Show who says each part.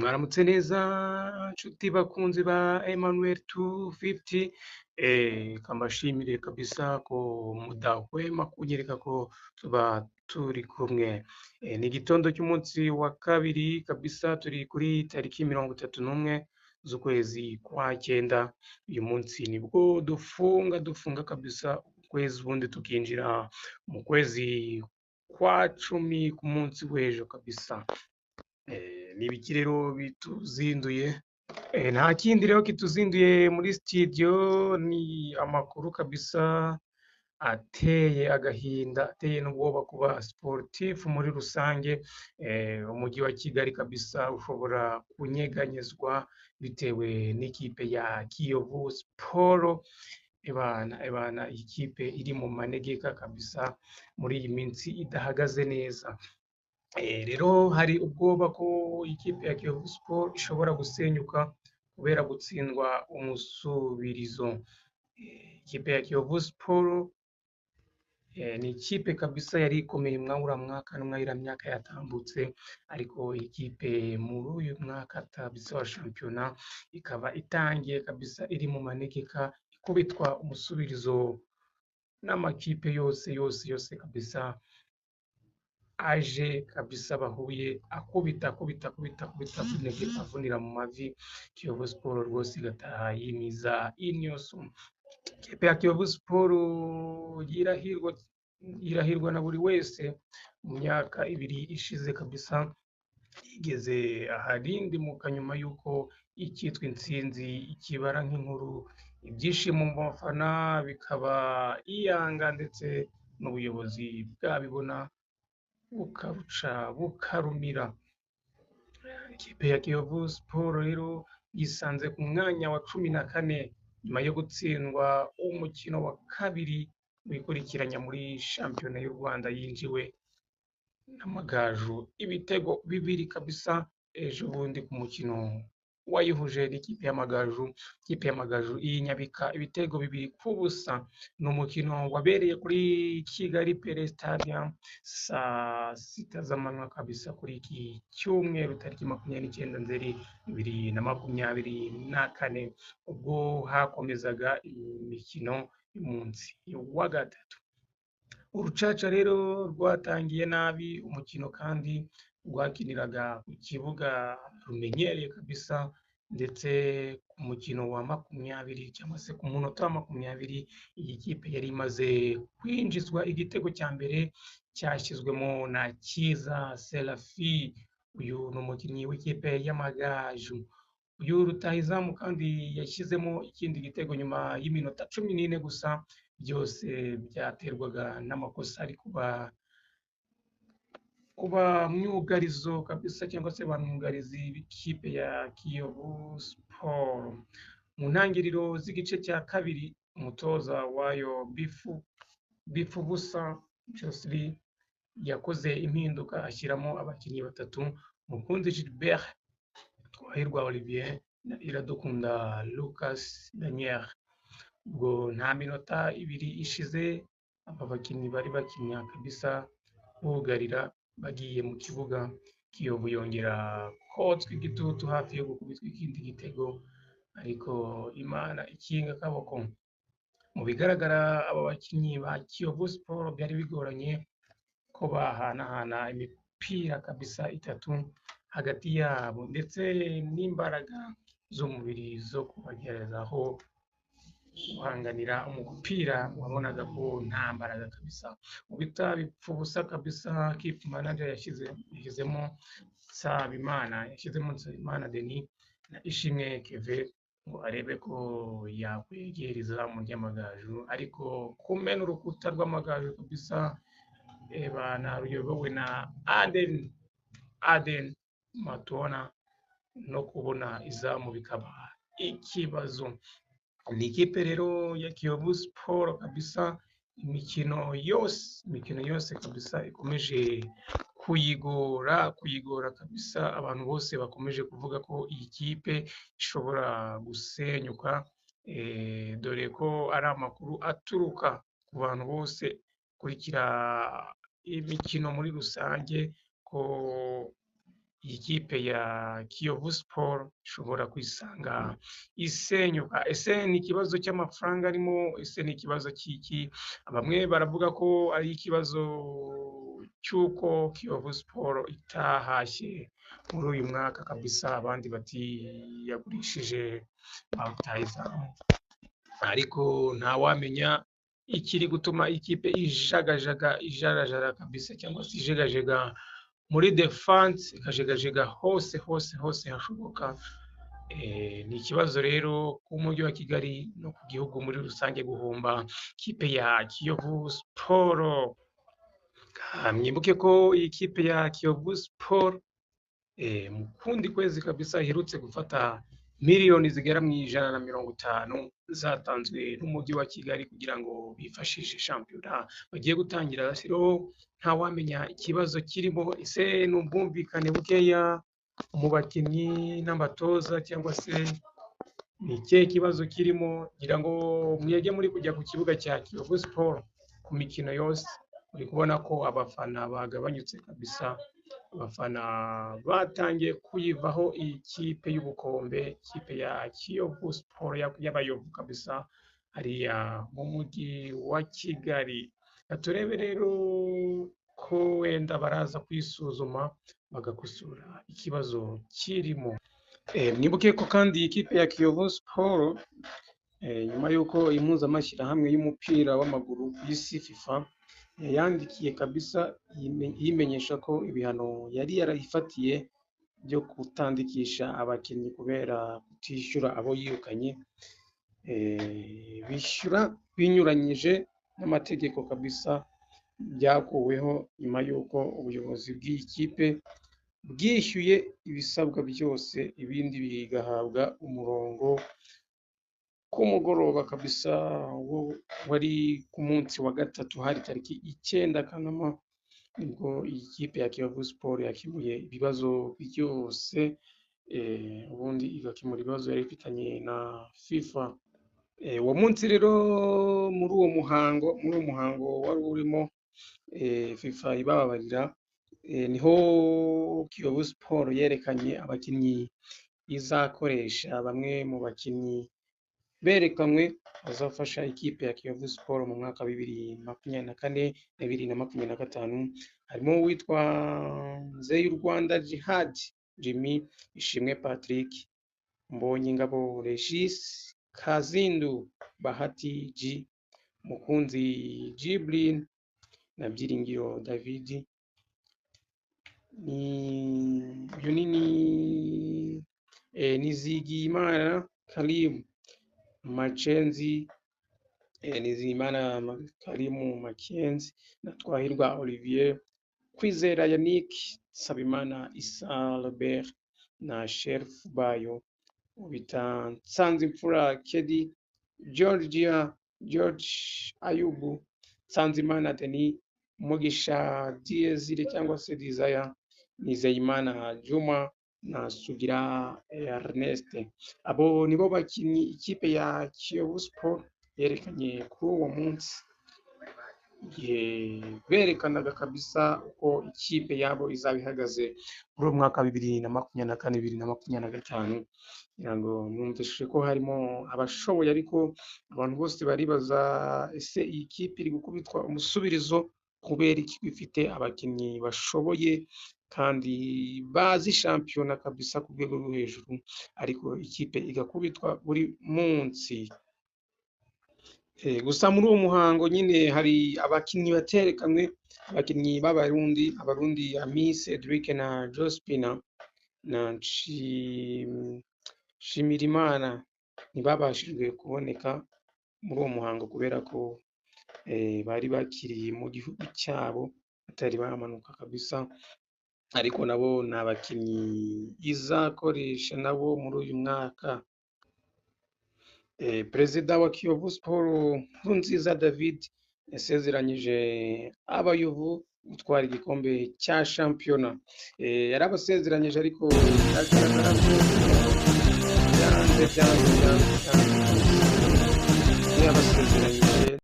Speaker 1: Mwaramutse neza nshuti bakunzi ba Emmanuel 250. Kambashimire kabisa ko mudahwema kunyereka ko tuba turi kumwe. Ni igitondo cy'umunsi wa kabiri kabisa, turi kuri tariki 31 z'ukwezi kwa cyenda. Uyu munsi nibwo dufunga kabisa ukwezi, ubundi tukinjira mu kwezi kwa cumi ku munsi w'ejo kabisa. Ni ibiki rero bituzinduye? Nta kindi rero kituzinduye muri studio, ni amakuru kabisa ateye agahinda, ateye n'ubwoba ku ba sportif muri rusange. Umujyi wa Kigali kabisa ushobora kunyeganyezwa bitewe n'ikipe ya Kiyovu Sport. Ebana ikipe iri mu manegeka kabisa muri iyi minsi idahagaze neza. Rero hari ubwoba ko ikipe ya Kiyovu Sport ishobora gusenyuka kubera gutsindwa umusubirizo. Ikipe ya Kiyovu Sport ni ikipe kabisa yari ikomeye mwawura mwaka n'umwahira myaka yatambutse, ariko ikipe muri uyu mwaka kabisa wa shampiyona ikaba itangiye kabisa iri mu manegeka, ikubitwa umusubirizo n'amakipe yose kabisa aje kabisa bahuye, akubita avunira mu mavi. Kiyovu Sport rwose igataha yimiza inyoso. Ikipe ya Kiyovu Sport yirahirwa na buri wese. Mu myaka ibiri ishize kabisa igeze aharindi mu kanyuma y'uko ikitwa intsinzi ikibara nk'inkuru, ibyishimo mu bafana bikaba iyanga, ndetse n'ubuyobozi bwabibona bukaruca bukarumira. Ikipe ya Kiyovu Sport rero yisanze ku mwanya wa 14 nyuma yo gutsindwa umukino wa kabiri wikurikiranya muri shampiyona y'u Rwanda, yinjiwe n'amagaju ibitego 2 kabisa ejo bundi ku mukino wayihuje n'ikipe y'amagaju. Ikipe y'amagaju iyinyabika ibitego 2-0. ni umukino wabereye kuri Kigali Pele Stadium saa 6 z'amanywa kabisa kuri iki cyumweru tariki 29 Nzeri 2024, ubwo hakomezaga imikino y'umunsi wa gatatu. Urucaca rero rwatangiye nabi umukino, kandi rwakiniraga ku kibuga rumenyereye kabisa, ndetse ku mukino wa 20 cyangwa se ku munota wa 20 iyi kipe yari imaze kwinjizwa igitego cya mbere, cyashyizwemo na Kiza Serafi. Uyu ni umukinnyi w'ikipe y'amagaju. Uyu rutahizamu kandi yashyizemo ikindi gitego nyuma y'iminota 14 gusa. Byose byaterwaga n'amakosa ari kuba myugarizo kabisa, cyangwa se bamwugarizi b'ikipe ya Kiyovu Sport. Mu ntangiriro z'igice cya kabiri, umutoza wayo Bifu Busa Josri yakoze impinduka, ashyiramo abakinnyi 3: Mukunzi Gilbert, Twahirwa Olivier na Iradukunda Lucas Daniel. Ubwo nta minota 2 ishize aba bakinnyi bari bakinya kabisa bugarira bagiye mu kibuga. Kiyovu yongera kotswa igitutu hafi yo gukubitwa ikindi gitego, ariko Imana ikinga akaboko. Mu bigaragara aba bakinnyi ba Kiyovu Sport byari bigoranye ko bahanahana imipira kabisa 3 hagati yabo, ndetse n'imbaraga z'umubiri zo kubagerezaho guhanganira umupira. Wabonaga ko nta mbaraga kabisa. Mu bitapfa ubusa kabisa, keep manager yashyizemo Nsabimana Denis na Ishimwe Keve ngo arebe ko yakwegereza mu ry'amagaju, ariko kumena urukuta rw'amagaju kabisa bana ruyobowe na Aden Matona, no kubona izamu bikaba ikibazo. Ni ikipe rero ya Kiyovu Sport kabisa, imikino yose kabisa ikomeje kuyigora kabisa. Abantu bose bakomeje kuvuga ko iyi kipe ishobora gusenyuka, dore ko ari amakuru aturuka ku bantu bose kurikira imikino muri rusange, ko iyi kipe ya Kiyovu Sport ishobora kwisanga isenyuka. Ese ni ikibazo cy'amafaranga arimo? Ese ni ikibazo cy'iki? Bamwe baravuga ko ari ikibazo cy'uko Kiyovu Sport itahashye muri uyu mwaka kabisa, abandi bati yagurishije ba rutahizamu, ariko ntawamenya ikiri gutuma ikipe ijarajara kabisa, cyangwa se ijegajega muri defense, ikajegajega hose hashoboka. Ni ikibazo rero ku mujyi wa Kigali no ku gihugu muri rusange guhomba ikipe ya Kiyovu Sport. Mwibuke ko iyi kipe ya Kiyovu Sport mu kundi kwezi kabisa iherutse gufata miliyoni zigera mu 150 zatanzwe n'umujyi wa Kigali kugira ngo bifashishe shampiyona bagiye gutangira. Rero ntawamenya ikibazo kirimo. Ese ni ubwumvikane bukeya mu bakinnyi n'abatoza, cyangwa se ni ikihe kibazo kirimo? Ngira ngo mwege muri kujya ku kibuga cya Kiyovu Sport ku mikino yose, uri kubona ko abafana bagabanyutse kabisa. Abafana batangiye kuyivaho iyi kipe y'ubukombe, ikipe ya Kiyovu Sport y'abayovu kabisa, hariya mu mujyi wa Kigali. Turebe rero ko wenda baraza kwisuzuma bagakosora ikibazo kirimo. Mwibuke ko kandi iyi kipe ya Kiyovu Sport nyuma y'uko impuzamashyirahamwe y'umupira w'amaguru ku isi FIFA yandikiye kabisa yimenyesha ko ibihano yari yarayifatiye byo kutandikisha abakinnyi kubera kutishyura abo yirukanye, bishyura binyuranyije n'amategeko kabisa, byakuweho nyuma y'uko ubuyobozi bw'iyi kipe bwishyuye ibisabwa byose, ibindi bigahabwa umurongo ku mugoroba kabisa wari ku munsi wa gatatu, hari tariki 9 Kanama, nibwo iyi kipe ya Kiyovu Sport yakemuye ibibazo byose, ubundi igakemura ibibazo yari ifitanye na FIFA. Uwo munsi rero muri uwo muhango wari urimo FIFA ibababarira, niho Kiyovu Sport yerekanye abakinnyi izakoresha. Bamwe mu bakinnyi berekanwe bazafasha ikipe ya Kiyovu Sport mu mwaka 2024 na 2025, harimo uwitwa Nzeyurwanda Djihad Jimmy, Ishimwe Patrick, Mbonyingabo Regis, Kazindu Bahati G, Mukunzi Jibril na Byiringiro David. Nizigiyimana Karim Mackenzie, Nizigiyimana Karim Mackenzie na Twahirwa Olivier, Kwizera Yannick, Sabimana Issa Albert na Sherif Bayo, ubita Nsanzimfura Kedi, George Ayubu, Nsanzimana Denis, Mugisha Diezire cyangwa se Desire, Nizeyimana Juma na Sugira Ernest. Abo nibo bakinnyi ikipe ya Kiyovu Sport yerekanye kuri uwo munsi, berekanaga kabisa uko ikipe yabo izaba ihagaze muri uwo mwaka 2024-2025. ngo numvise ko harimo abashoboye, ariko abantu bose baribaza ese iyi kipe iri gukubitwa umusubirizo kubera iki ifite abakinnyi bashoboye kandi bazi shampiyona kabisa ku rwego rwo hejuru, ariko ikipe igakubitwa buri munsi. Gusa muri uwo muhango nyine hari abakinnyi baterekanwe, abakinnyi b'abarundi Ami Cedric na Jospina na Shimirimana ntibabashijwe kuboneka muri uwo muhango kubera ko bari bakiriye mu gihugu cyabo, batari bamanuka kabisa, ariko nabo ni abakinnyi izakoresha nabo muri uyu mwaka. Perezida wa Kiyovu Sport Nkurunziza David yasezeranyije abayovu gutwara igikombe cya shampiyona. Yarabasezeranyije, ariko biragaragara ko byanze yabasezeranyije